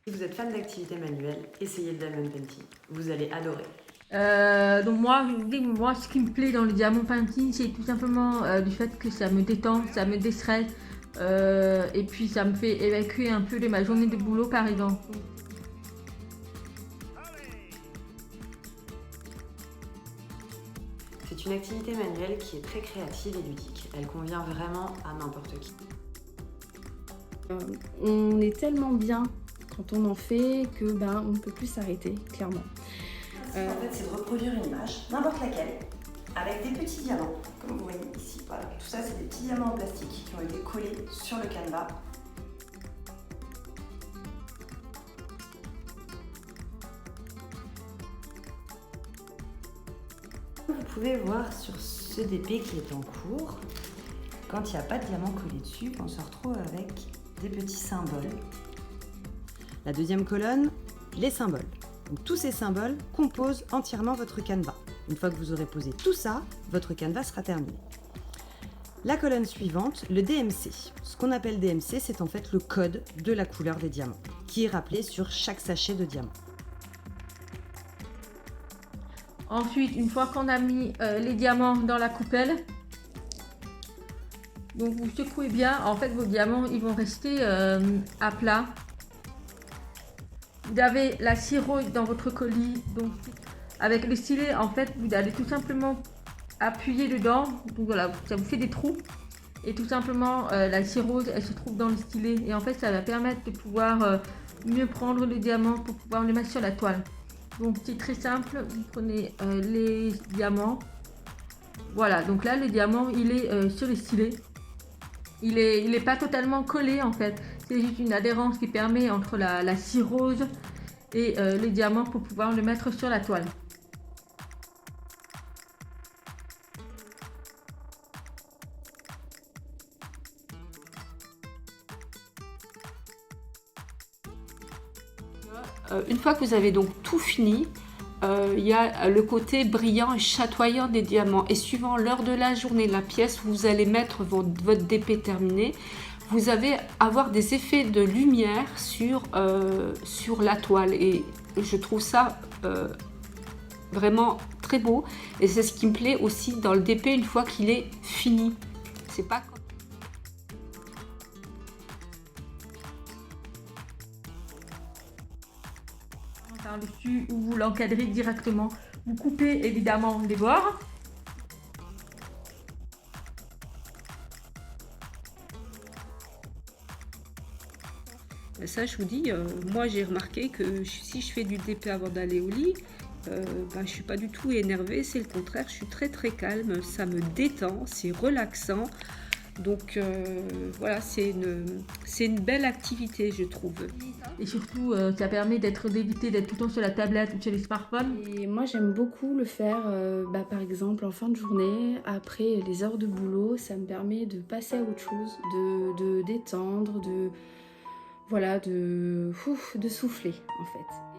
Si vous êtes fan d'activités manuelles, essayez le diamond painting. Vous allez adorer. Donc moi, je vous dis, moi, ce qui me plaît dans le diamond painting, c'est tout simplement du fait que ça me détend, ça me déstresse, et puis ça me fait évacuer un peu de ma journée de boulot, par exemple. C'est une activité manuelle qui est très créative et ludique. Elle convient vraiment à n'importe qui. On est tellement bien quand on en fait que on ne peut plus s'arrêter, clairement. En fait, c'est de reproduire une image, n'importe laquelle, avec des petits diamants, comme vous voyez ici. Voilà. Tout ça, c'est des petits diamants en plastique qui ont été collés sur le canevas. Vous pouvez voir sur ce DP qui est en cours, quand il n'y a pas de diamant collé dessus, on se retrouve avec des petits symboles. La deuxième colonne, les symboles. Donc, tous ces symboles composent entièrement votre canevas. Une fois que vous aurez posé tout ça, votre canevas sera terminé. La colonne suivante, le DMC. Ce qu'on appelle DMC, c'est en fait le code de la couleur des diamants, qui est rappelé sur chaque sachet de diamants. Ensuite, une fois qu'on a mis les diamants dans la coupelle, donc vous secouez bien, en fait vos diamants ils vont rester à plat. Vous avez la cirrhose dans votre colis, donc avec le stylet en fait vous allez tout simplement appuyer dedans, donc voilà, ça vous fait des trous et tout simplement la cirrhose elle se trouve dans le stylet et en fait ça va permettre de pouvoir mieux prendre le diamant pour pouvoir le mettre sur la toile. Donc c'est très simple, vous prenez les diamants, voilà, donc là le diamant il est sur le stylet, il est pas totalement collé en fait, c'est juste une adhérence qui permet entre la cirrhose et les diamants pour pouvoir le mettre sur la toile. Une fois que vous avez donc tout fini, il y a le côté brillant et chatoyant des diamants. Et suivant l'heure de la journée, la pièce où vous allez mettre votre DP terminé, vous allez avoir des effets de lumière sur la toile. Et je trouve ça vraiment très beau. Et c'est ce qui me plaît aussi dans le DP une fois qu'il est fini. C'est pas Par-dessus ou vous l'encadrez directement. Vous coupez évidemment les bords. ça, je vous dis, moi j'ai remarqué que si je fais du DP avant d'aller au lit, je ne suis pas du tout énervée, c'est le contraire, je suis très très calme, ça me détend, c'est relaxant. Donc voilà, c'est une belle activité, je trouve. Et surtout, ça permet d'éviter d'être tout le temps sur la tablette ou sur les smartphones. Et moi j'aime beaucoup le faire par exemple en fin de journée, après les heures de boulot, ça me permet de passer à autre chose, de détendre, de souffler en fait.